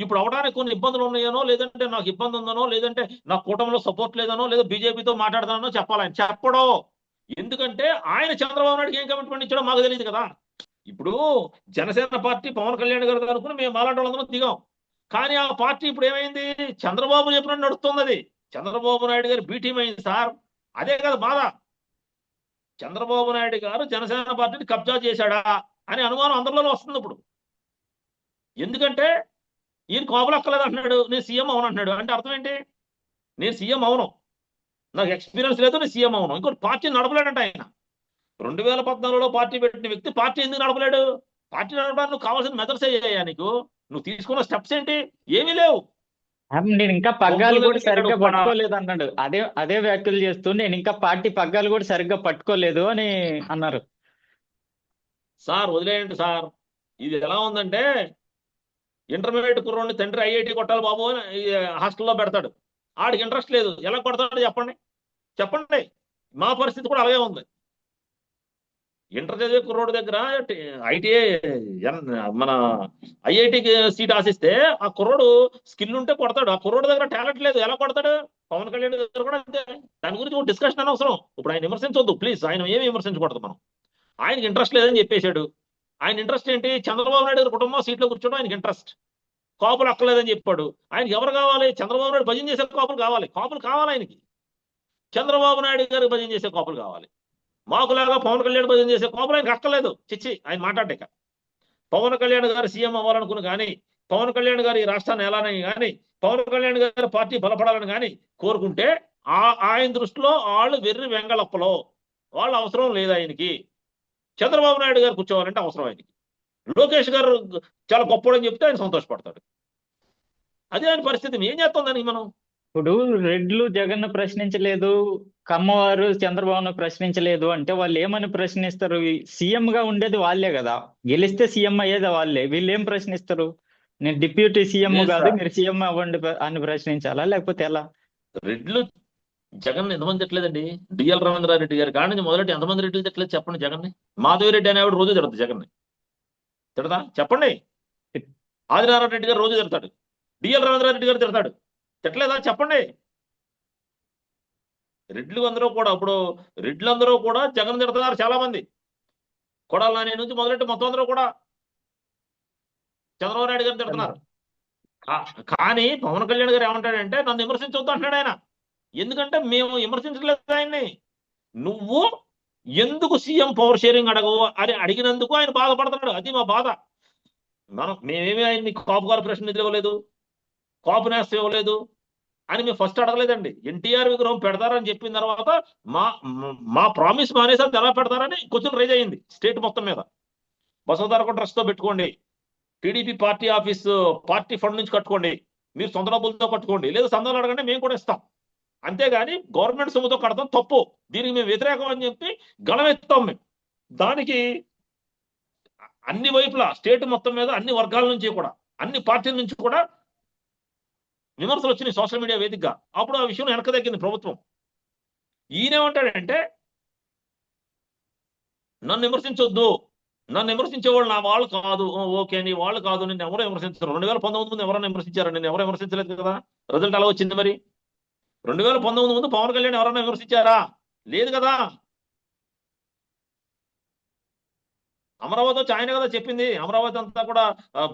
ఇప్పుడు అవడానికి కొన్ని ఇబ్బందులు ఉన్నాయనో, లేదంటే నాకు ఇబ్బంది ఉందనో, లేదంటే నా కూటమిలో సపోర్ట్ లేదనో, లేదా బీజేపీతో మాట్లాడతానో చెప్పాలి. ఆయన చెప్పడం. ఎందుకంటే ఆయన చంద్రబాబు నాయుడుకి ఏం కమిట్మెంట్ ఇచ్చాడో మాకు తెలియదు కదా. ఇప్పుడు జనసేన పార్టీ పవన్ కళ్యాణ్ గారు అనుకుని మేము మాలాంటి వాళ్ళందరం దిగాం. కానీ ఆ పార్టీ ఇప్పుడు ఏమైంది? చంద్రబాబు చెప్పినట్టు నడుస్తుంది. అది చంద్రబాబు నాయుడు గారు బీ టీం అయింది సార్. అదే కదా బాధ. చంద్రబాబు నాయుడు గారు జనసేన పార్టీని కబ్జా చేశాడా అనే అనుమానం అందరిలో వస్తుంది ఇప్పుడు. ఎందుకంటే ఈయన కాపులు అక్కలేదు అంటున్నాడు, నేను సీఎం అవును అంటున్నాడు. అంటే అర్థం ఏంటి? నేను సీఎం అవును, నాకు ఎక్స్పీరియన్స్ లేదు, నేను సీఎం అవును. ఇంకోటి పార్టీ నడపలేడంట ఆయన. 2014లో పార్టీ పెట్టిన వ్యక్తి పార్టీ ఎందుకు నడపలేడు? పార్టీ నడపడానికి నువ్వు కావాల్సిన మెథడ్స్ అయ్యాయా నీకు? నువ్వు తీసుకున్న స్టెప్స్ ఏంటి? ఏమీ లేవు. నేను ఇంకా పగ్గాలు కూడా సరిగ్గా పట్టుకోలేదు అన్నాడు. అదే వ్యాఖ్యలు చేస్తూ నేను ఇంకా పార్టీ పగ్గాలు కూడా సరిగ్గా పట్టుకోలేదు అని అన్నారు. సార్ వదిలేయండి సార్. ఇది ఎలా ఉందంటే ఇంటర్మీడియట్ కుర్రోడిని తండ్రి ఐఐటి కొట్టాలి బాబు అని హాస్టల్లో పెడతాడు. ఆడికి ఇంట్రెస్ట్ లేదు, ఎలా కొడతాడు చెప్పండి? చెప్పండి. మా పరిస్థితి కూడా అలాగే ఉంది. ఇంటర్ చదివే కుర్రోడి దగ్గర ఐటీఐ మన ఐఐటికి సీట్ ఆశిస్తే ఆ కుర్రోడు స్కిల్ ఉంటే కొడతాడు. ఆ కుర్రోడి దగ్గర టాలెంట్ లేదు, ఎలా కొడతాడు? పవన్ కళ్యాణ్ దగ్గర కూడా అంతే. దాని గురించి ఒక డిస్కషన్ అనవసరం. ఇప్పుడు ఆయన విమర్శించవద్దు ప్లీజ్. ఆయన ఏమి విమర్శించకూడదు మనం. ఆయనకి ఇంట్రెస్ట్ లేదని చెప్పేశాడు. ఆయన ఇంట్రెస్ట్ ఏంటి? చంద్రబాబు నాయుడు గారి కుటుంబం సీట్లో కూర్చోవడం ఆయనకి ఇంట్రెస్ట్. కాపులు అక్కలేదని చెప్పాడు. ఆయనకి ఎవరు కావాలి? చంద్రబాబు నాయుడు భజన చేసే కాపులు కావాలి. కాపులు కావాలి ఆయనకి. చంద్రబాబు నాయుడు గారికి భజన చేసే కాపులు కావాలి. మాకులాగా పవన్ కళ్యాణ్ భజన చేసే కాపులు ఆయనకి అక్కలేదు. చిచ్చి ఆయన మాట్లాడేక. పవన్ కళ్యాణ్ గారు సీఎం అవ్వాలనుకుని కానీ, పవన్ కళ్యాణ్ గారు ఈ రాష్ట్రాన్ని ఎలానని కానీ, పవన్ కళ్యాణ్ గారి పార్టీ బలపడాలని కానీ కోరుకుంటే ఆయన దృష్టిలో వాళ్ళు వెర్రి వెంగళప్పలో, వాళ్ళ అవసరం లేదు ఆయనకి. చంద్రబాబు నాయుడు గారు కూర్చోవాలంటే అవసరం ఆయనకి. లోకేష్ గారు చాలా గొప్పడని చెప్తే ఆయన సంతోషపడతాడు. అదే ఆయన పరిస్థితి. ఏం చేస్తాం దానికి మనం? ఇప్పుడు రెడ్లు జగన్ ప్రశ్నించలేదు, కమ్మవారు చంద్రబాబును ప్రశ్నించలేదు అంటే వాళ్ళు ఏమని ప్రశ్నిస్తారు? సీఎం గా ఉండేది వాళ్ళే కదా, గెలిస్తే సీఎం అయ్యేది వాళ్ళే. వీళ్ళు ఏం ప్రశ్నిస్తారు? నేను డిప్యూటీ సీఎం కాదు, మీరు సీఎం అవ్వండి అని ప్రశ్నించాలా లేకపోతే ఎలా? రెడ్లు జగన్ ఎంతమంది తిట్టలేదండి? డిఎల్ రవీంద్రారెడ్డి గారి కాడి నుంచి మొదలెట్టి ఎంతమంది రెడ్డిలు తిట్టలేదు చెప్పండి జగన్ని? మాధవిరెడ్డి అనేవాడు రోజు తిడతాడు జగన్ని. తిడతా చెప్పండి. ఆదినారాయణ రెడ్డి గారు రోజు తిడతాడు. డిఎల్ రవీంద్రారెడ్డి గారు తిడతాడు. తిట్టలేదా చెప్పండి. రెడ్లు అందరూ కూడా ఇప్పుడు రెడ్లందరూ కూడా జగన్ తిడుతున్నారు చాలా మంది. కొడాల నాని నుంచి మొదలెట్టి మొత్తం అందరూ కూడా చంద్రబాబు నాయుడు గారు తిడుతున్నారు. కానీ పవన్ కళ్యాణ్ గారు ఏమంటాడంటే నన్ను విమర్శించొద్దు అంటున్నాడు ఆయన. ఎందుకంటే మేము విమర్శించలేదు ఆయన్ని. నువ్వు ఎందుకు సీఎం పవర్ షేరింగ్ అడగవు అని అడిగినందుకు ఆయన బాధపడుతున్నాడు. అది మా బాధ. మేమేమి ఆయన్ని కాపు కార్పొరేషన్ నిధులు ఇవ్వలేదు, కాపు నేస్తం ఇవ్వలేదు అని మేము ఫస్ట్ అడగలేదండి. ఎన్టీఆర్ విగ్రహం పెడతారని చెప్పిన తర్వాత మా ప్రామిస్ మానేసారి ఎలా పెడతారని క్వశ్చన్ రైజ్ అయ్యింది స్టేట్ మొత్తం మీద. బసవతారక ట్రస్ట్ తో పెట్టుకోండి, TDP party office party fund నుంచి కట్టుకోండి, మీరు సొంత డబ్బులతో కట్టుకోండి, లేదా సందాలు అడగండి మేము కూడా ఇస్తాం, అంతేగాని గవర్నమెంట్ సొమ్ముతో కడతాం తప్పు, దీనికి మేము వ్యతిరేకం అని చెప్పి గళమెత్తాం మేము. దానికి అన్ని వైపులా స్టేట్ మొత్తం మీద అన్ని వర్గాల నుంచి కూడా అన్ని పార్టీల నుంచి కూడా విమర్శలు వచ్చినాయి సోషల్ మీడియా వేదికగా. అప్పుడు ఆ విషయం వెనక తగ్గింది ప్రభుత్వం. ఈయనేమంటాడంటే నన్ను విమర్శించొద్దు, నన్ను విమర్శించేవాళ్ళు నా వాళ్ళు కాదు. ఓకే నీ వాళ్ళు కాదు, నిన్ను ఎవరో విమర్శించారు. 2019 ముందు ఎవరైనా విమర్శించారు? నేను ఎవరు విమర్శించలేదు కదా. రిజల్ట్ అలా వచ్చింది. మరి 2019 ముందు పవన్ కళ్యాణ్ ఎవరైనా విమర్శించారా? లేదు కదా. అమరావతి వచ్చి ఆయన కదా చెప్పింది అమరావతి అంతా కూడా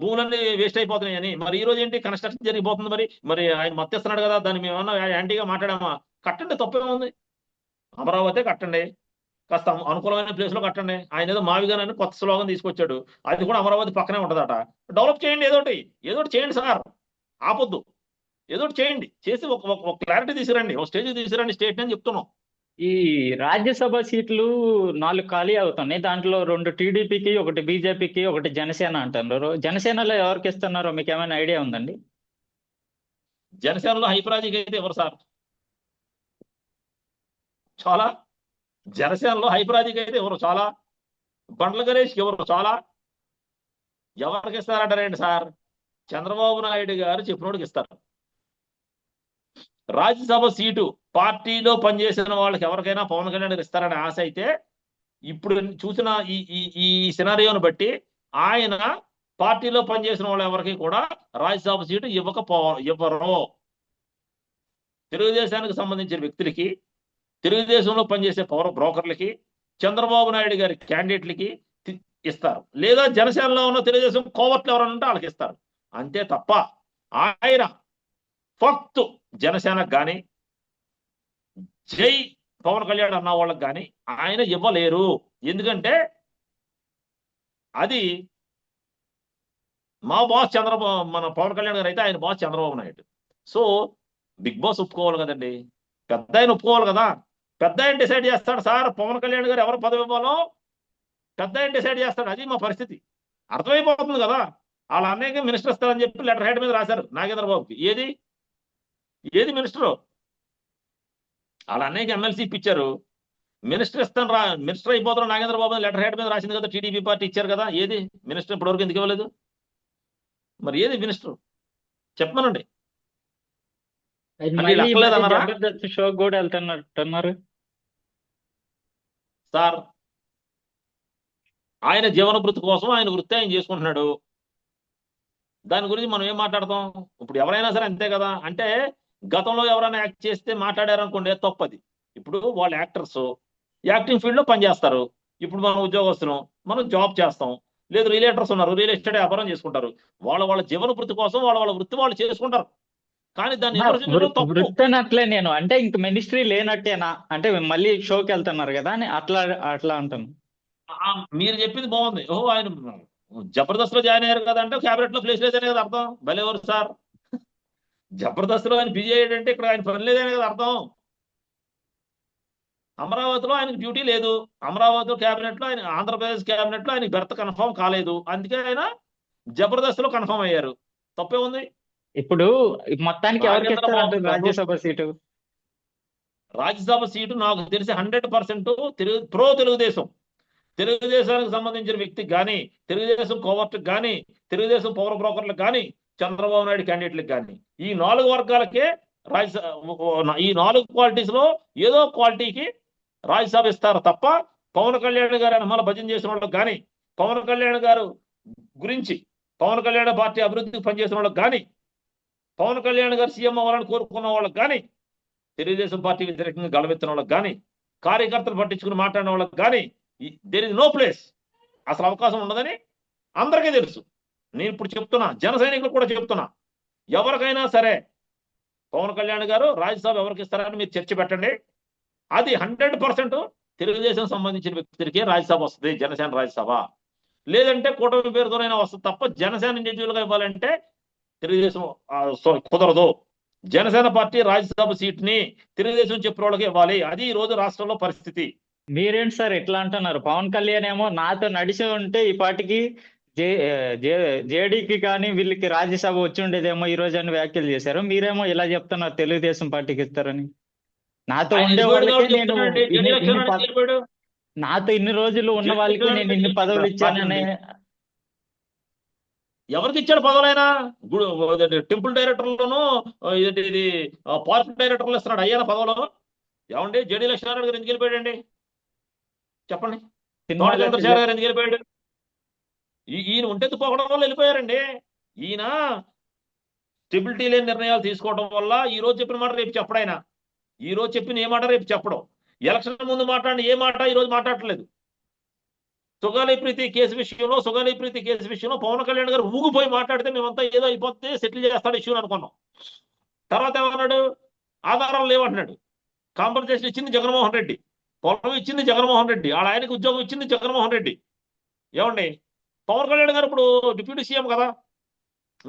భూములన్నీ వేస్ట్ అయిపోతున్నాయి అని. మరి ఈ రోజు ఏంటి కన్స్ట్రక్షన్ జరిగిపోతుంది. మరి ఆయన మద్దతిస్తున్నాడు కదా, దాన్ని మేము ఏమన్నా యాంటీగా మాట్లాడామా? కట్టండి, తప్పేముంది. అమరావతి కట్టండి, కాస్త అనుకూలమైన ప్లేస్ లో కట్టండి. ఆయన ఏదో మావిగానని కొత్త స్లోగన్ తీసుకొచ్చాడు, అది కూడా అమరావతి పక్కనే ఉంటదట. డెవలప్ చేయండి, ఏదోటి చేయండి సార్, ఆపొద్దు, ఏదోటి చేయండి, చేసి ఒక క్లారిటీ తీసుకురండి, ఒక స్టేజ్ తీసుకురండి స్టేట్ అని చెప్తున్నాం. ఈ రాజ్యసభ సీట్లు 4 ఖాళీ అవుతున్నాయి. దాంట్లో 2 టీడీపీకి, 1 బీజేపీకి, 1 జనసేన అంటున్నారు. జనసేనలో ఎవరికి ఇస్తున్నారో మీకు ఏమైనా ఐడియా ఉందండి? జనసేనలో హైపరాజీకి అయితే ఎవరు సార్? చాలా. జనసేనలో హైపరాజీకి అయితే ఎవరు? చాలా. బండ్ల గణేష్కి ఎవరు? చాలా. ఎవరికి ఇస్తారంటారేంటి సార్? చంద్రబాబు నాయుడు గారు చెప్పినోడికి ఇస్తారు. రాజ్యసభ సీటు పార్టీలో పనిచేసిన వాళ్ళకి ఎవరికైనా పవన్ కళ్యాణ్ ఇస్తారనే ఆశ అయితే ఇప్పుడు చూసిన ఈ సినారియోను బట్టి ఆయన పార్టీలో పనిచేసిన వాళ్ళు ఎవరికి కూడా రాజ్యసభ సీటు ఇవ్వరు. తెలుగుదేశానికి సంబంధించిన వ్యక్తులకి, తెలుగుదేశంలో పనిచేసే పవర్ బ్రోకర్లకి, చంద్రబాబు నాయుడు గారి క్యాండిడేట్లకి ఇస్తారు. లేదా జనసేనలో ఉన్న తెలుగుదేశం కోవర్ట్లు ఎవరైనా ఉంటే వాళ్ళకి ఇస్తారు. అంతే తప్ప ఆయన ఫక్త్ జనసేనకు కానీ జై పవన్ కళ్యాణ్ అన్న వాళ్ళకి కానీ ఆయన ఇవ్వలేరు. ఎందుకంటే అది మా బాస్ మన పవన్ కళ్యాణ్ గారు అయితే ఆయన boss Chandrababu Naidu. So big boss ఒప్పుకోవాలి కదండి, పెద్ద ఆయన ఒప్పుకోవాలి కదా. పెద్ద ఆయన డిసైడ్ చేస్తాడు సార్, పవన్ కళ్యాణ్ గారు ఎవరు పదవి ఇవ్వాలో పెద్ద ఆయన డిసైడ్ చేస్తాడు. అది మా పరిస్థితి. అర్థమైపోతుంది కదా. వాళ్ళ అన్నయ్యకి మినిస్టర్ ఇస్తారని చెప్పి లెటర్ హెడ్ మీద రాశారు నాగేంద్ర బాబుకి. ఏది మినిస్టరు? వాళ్ళ అన్నయ్యకి ఎమ్మెల్సీ ఇప్పించారు, మినిస్టర్ ఇస్తాను మినిస్టర్ అయిపోతారు నాగేంద్ర బాబు లెటర్ హెడ్ మీద రాసింది కదా, టీడీపీ పార్టీ ఇచ్చారు కదా. ఏది మినిస్టర్ ఇప్పటివరకు ఎందుకు ఇవ్వలేదు? మరి ఏది మినిస్టర్ చెప్పమనండి. జబర్దస్త్ షో కూడా వెళ్తున్నట్టున్నారు సార్. ఆయన జీవన వృత్తి కోసం ఆయన వృత్తి ఆయన చేసుకుంటున్నాడు. దాని గురించి మనం ఏం మాట్లాడతాం? ఇప్పుడు ఎవరైనా సరే అంతే కదా. అంటే గతంలో ఎవరైనా యాక్ట్ చేస్తే మాట్లాడారనుకోండి తప్పది. ఇప్పుడు వాళ్ళు యాక్టర్స్ యాక్టింగ్ ఫీల్డ్ లో పనిచేస్తారు. ఇప్పుడు మనం ఉద్యోగస్తులం, మనం జాబ్ చేస్తాం. లేదు రియలేటర్స్ ఉన్నారు, రియల్ ఎస్టేట్ వ్యాపారం చేసుకుంటారు. వాళ్ళ జీవన వృత్తి కోసం వాళ్ళ వృత్తి వాళ్ళు చేసుకుంటారు. కానీ దాన్ని వృత్తి అనట్లే నేను, అంటే ఇంక మినిస్ట్రీ లేనట్టేనా అంటే మళ్ళీ షోకి వెళ్తున్నారు కదా అని అట్లా అంటాను. మీరు చెప్పింది బాగుంది. ఓహో ఆయన జబర్దస్త్ లో జాయిన్ అయ్యారు కదా అంటే క్యాబినెట్ లో ప్లేస్ లేదనే కదా అర్థం. భలేవారు సార్. జబర్దస్త్ లో ఆయన బిజీ అయ్యాడంటే ఇక్కడ ఆయన పని లేదనే కదా అర్థం. అమరావతిలో ఆయనకు డ్యూటీ లేదు, అమరావతి క్యాబినెట్ లో ఆయన, ఆంధ్రప్రదేశ్ క్యాబినెట్ లో ఆయనకి బెర్త్ కన్ఫర్మ్ కాలేదు, అందుకే ఆయన జబర్దస్త్ లో కన్ఫర్మ్ అయ్యారు. తప్పే ఉంది. ఇప్పుడు మొత్తానికి ఎవరికి ఇస్తారు రాజ్యసభ సీటు? రాజ్యసభ సీటు నాకు తెలిసి 100% ప్రో తెలుగుదేశం, తెలుగుదేశానికి సంబంధించిన వ్యక్తికి కానీ, తెలుగుదేశం కోవర్ట్కి కానీ, తెలుగుదేశం పవర్ బ్రోకర్లకు కానీ, చంద్రబాబు నాయుడు క్యాండిడేట్లకు కానీ, ఈ 4 వర్గాలకే ఈ 4 క్వాలిటీస్ లో ఏదో క్వాలిటీకి రాజ్యసభ ఇస్తారు తప్ప పవన్ కళ్యాణ్ గారు మళ్ళీ భజన చేసిన వాళ్ళకి కానీ, పవన్ కళ్యాణ్ గారు గురించి పవన్ కళ్యాణ్ పార్టీ అభివృద్ధికి పనిచేసిన వాళ్ళకి కానీ, పవన్ కళ్యాణ్ గారు సీఎం అవ్వాలని కోరుకున్న వాళ్ళకి కానీ, తెలుగుదేశం పార్టీ వ్యతిరేకంగా గళమెత్తిన వాళ్ళకి కానీ, కార్యకర్తలు పట్టించుకుని మాట్లాడిన వాళ్ళకి కానీ దేర్ ఇస్ నో ప్లేస్, అసలు అవకాశం ఉండదని అందరికీ తెలుసు. నేను ఇప్పుడు చెప్తున్నా, జన సైనికులు కూడా చెప్తున్నా, ఎవరికైనా సరే పవన్ కళ్యాణ్ గారు రాజ్యసభ ఎవరికి ఇస్తారని మీరు చర్చ పెట్టండి. అది 100% తెలుగుదేశం సంబంధించిన వ్యక్తులకే రాజ్యసభ వస్తుంది, జనసేన రాజ్యసభ. లేదంటే కూటమి పేరుతోనైనా వస్తుంది తప్ప జనసేన ఇండివిజువల్ గా ఇవ్వాలంటే తెలుగుదేశం కుదరదు. జనసేన పార్టీ రాజ్యసభ సీట్ ని తెలుగుదేశం చెప్పిన వాళ్ళకి ఇవ్వాలి. అది ఈ రోజు రాష్ట్రంలో పరిస్థితి. మీరేంటి సార్ ఎట్లా అంటున్నారు? పవన్ కళ్యాణ్ ఏమో నాతో నడిచి ఉంటే ఈ పాటికి జేడీకి కానీ వీళ్ళకి రాజ్యసభ వచ్చి ఉండేదేమో ఈ రోజు అని వ్యాఖ్యలు చేశారు. మీరేమో ఇలా చెప్తున్నారు తెలుగుదేశం పార్టీకి ఇస్తారని. నాతో ఉండే వాళ్ళకి నేను నాతో ఇన్ని రోజులు ఉన్న వాళ్ళకి నేను ఇన్ని పదవులు ఇచ్చానని. ఎవరికి ఇచ్చాడు పదవులైనా? టెంపుల్ డైరెక్టర్లను ఇది పార్క్ డైరెక్టర్లు ఇస్తున్నాడు అయ్యాన పదవులు. ఏమండి జేడీ లక్ష్మీనారాయణ గారు ఎందుకు వెళ్ళిపోయాడండి చెప్పండి? చంద్రశేఖర్ గారు ఎందుకు వెళ్ళిపోయాడు? ఈయన ఉంటెత్తు పోవడం వల్ల వెళ్ళిపోయారండి. ఈయన స్టెబిలిటీ లేని నిర్ణయాలు తీసుకోవడం వల్ల ఈ రోజు చెప్పిన మాట రేపు చెప్పడైనా, ఈ రోజు చెప్పిన ఏ మాట రేపు చెప్పడం, ఎలక్షన్ ముందు మాట్లాడిన ఏ మాట ఈ రోజు మాట్లాడట్లేదు. సుగాలి ప్రీతి కేసు విషయంలో పవన్ కళ్యాణ్ గారు ఊగిపోయి మాట్లాడితే మేమంతా ఏదో అయిపోతే సెటిల్ చేస్తాడు ఇష్యూ అనుకున్నాం. తర్వాత ఏమన్నాడు? ఆధారాలు లేవంటున్నాడు. కాంపన్సేషన్ ఇచ్చింది జగన్మోహన్ రెడ్డి, పొలం ఇచ్చింది జగన్మోహన్ రెడ్డి, ఆయనకి ఉద్యోగం ఇచ్చింది జగన్మోహన్ రెడ్డి. ఏమండి పవన్ కళ్యాణ్ గారు ఇప్పుడు డిప్యూటీ సీఎం కదా,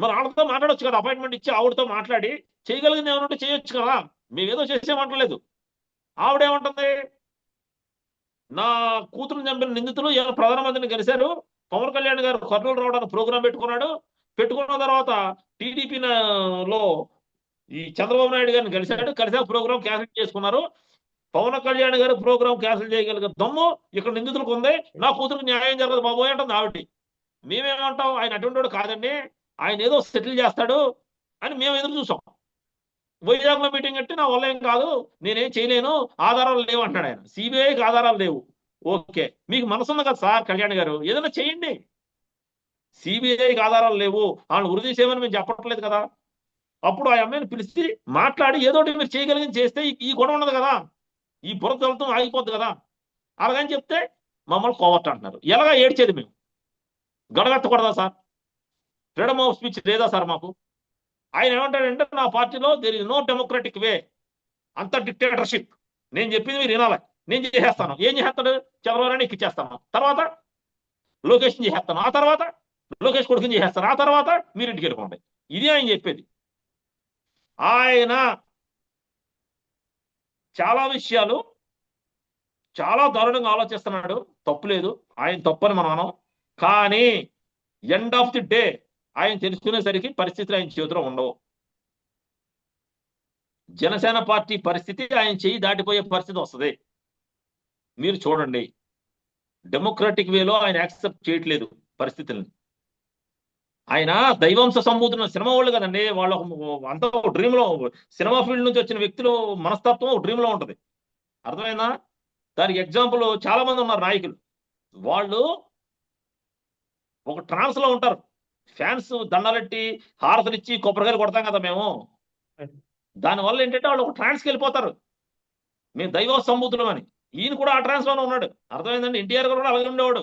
మరి ఆవిడతో మాట్లాడొచ్చు కదా, అపాయింట్మెంట్ ఇచ్చి ఆవిడతో మాట్లాడి చేయగలిగింది ఏమన్నా చేయొచ్చు కదా. మేమేదో చేసేమంటలేదు. ఆవిడేమంటుంది? నా కూతురు చంపిన నిందితులు ప్రధానమంత్రిని కలిశారు, పవన్ కళ్యాణ్ గారు కర్నూలు రావడానికి ప్రోగ్రాం పెట్టుకున్న తర్వాత టీడీపీలో ఈ చంద్రబాబు నాయుడు గారిని కలిసాక ప్రోగ్రాం క్యాన్సిల్ చేసుకున్నారు. పవన్ కళ్యాణ్ గారు ప్రోగ్రాం క్యాన్సిల్ చేయగలిగే దమ్ము ఇక్కడ నిందితులకు ఉంది, నా కూతురికి న్యాయం జరగదు బాబోయ్ అంటుంది ఆవిడ. మేమేమంటాం? ఆయన అటువంటి కాదండి, ఆయన ఏదో సెటిల్ చేస్తాడు అని మేము ఎదురు చూసాం. వైజాగ్లో మీటింగ్ కట్టి నా వల్ల ఏం కాదు, నేనేం చేయలేను, ఆధారాలు లేవు అంటున్నాడు ఆయన. సిబిఐకి ఆధారాలు లేవు. ఓకే, మీకు మనసుంది కదా సార్ కళ్యాణ్ గారు, ఏదైనా చేయండి. సిబిఐకి ఆధారాలు లేవు, వాళ్ళు వృద్ధి చేయమని మేము చెప్పట్లేదు కదా. అప్పుడు ఆ అమ్మాయిని పిలిచి మాట్లాడి ఏదోటి మీరు చేయగలిగింది చేస్తే ఈ గొడవ ఉండదు కదా, ఈ బురదలతో ఆగిపోద్ది కదా. అలాగని చెప్తే మమ్మల్ని కోవర్ట్ అంటున్నారు. ఎలాగా ఏడ్చేది? మేము గడగెత్తకూడదా సార్? ఫ్రీడమ్ ఆఫ్ స్పీచ్ లేదా సార్ మాకు? ఆయన ఏమంటాడంటే నా పార్టీలో there is no democratic way, అంత డిక్టేటర్షిప్. నేను చెప్పింది మీరు వినాలి, నేను చేసేస్తాను. ఏం చేస్తాడు? చంద్రబాబు ఎక్కిచ్చేస్తాను, తర్వాత లోకేష్ చేసేస్తాను, ఆ తర్వాత లోకేష్ కొడుకుని చేసేస్తాను, ఆ తర్వాత మీరు ఇంటికి వెళ్ళిపోండి. ఇది ఆయన చెప్పేది. ఆయన చాలా విషయాలు చాలా దారుణంగా ఆలోచిస్తున్నాడు, తప్పులేదు, ఆయన తప్పని మనం అనం. కానీ ఎండ్ ఆఫ్ ది డే ఆయన తెలుసుకునేసరికి పరిస్థితులు ఆయన చేతిలో ఉండవు. జనసేన పార్టీ పరిస్థితి ఆయన చెయ్యి దాటిపోయే పరిస్థితి వస్తుంది. మీరు చూడండి, డెమోక్రాటిక్ వేలో ఆయన యాక్సెప్ట్ చేయట్లేదు పరిస్థితులను. ఆయన దైవాంశ సంబూతున్న సినిమా వాళ్ళు కదండి, వాళ్ళ అంతా డ్రీమ్ లో, సినిమా ఫీల్డ్ నుంచి వచ్చిన వ్యక్తులు మనస్తత్వం డ్రీమ్ లో ఉంటది. అర్థమైందా? దానికి ఎగ్జాంపుల్ చాలా మంది ఉన్నారు నాయకులు, వాళ్ళు ఒక ట్రాన్స్ లో ఉంటారు. ఫ్యాన్స్ దండాలెట్టి హారతలు ఇచ్చి కొబ్బరికాయలు కొడతాం కదా మేము, దానివల్ల ఏంటంటే వాళ్ళు ఒక ట్రాన్స్కి వెళ్ళిపోతారు, మేము దైవ సంబూతులం అని. ఈయన కూడా ఆ ట్రాన్స్ లోనే ఉన్నాడు. అర్థమైందండి? ఎన్టీఆర్ గారు కూడా అలాగే ఉండేవాడు,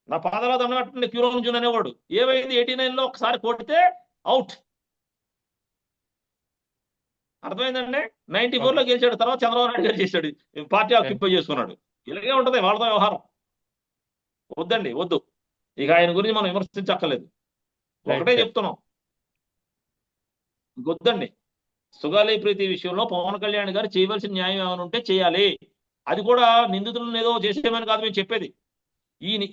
నా పాదాల దండగట్టుండే క్యూలో నుంచి అనేవాడు. ఏమైంది? 89లో ఒకసారి కొడితే అవుట్. అర్థమైందండి? 94లో గెలిచాడు, తర్వాత చంద్రబాబు నాయుడు గారు చేశాడు, పార్టీ ఆక్యుపై చేసుకున్నాడు. ఇలాగే ఉంటది వాళ్ళతో వ్యవహారం. వద్దండి, వద్దు. ఇక ఆయన గురించి మనం విమర్శించక్కర్లేదు, ఒకటే చెప్తున్నాం, వద్దండి. సుగాలి ప్రీతి విషయంలో పవన్ కళ్యాణ్ గారు చేయవలసిన న్యాయం ఏమైనా ఉంటే చేయాలి. అది కూడా నిందితులను ఏదో చేసేమని కాదు మేము చెప్పేది.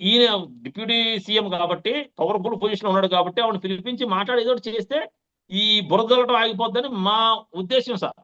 ఈయన డిప్యూటీ సీఎం కాబట్టి, పవర్ఫుల్ పొజిషన్ ఉన్నాడు కాబట్టి ఆవిడ పిలిపించి మాట్లాడి ఏదో చేస్తే ఈ బురదలటం ఆగిపోద్దని మా ఉద్దేశం సార్.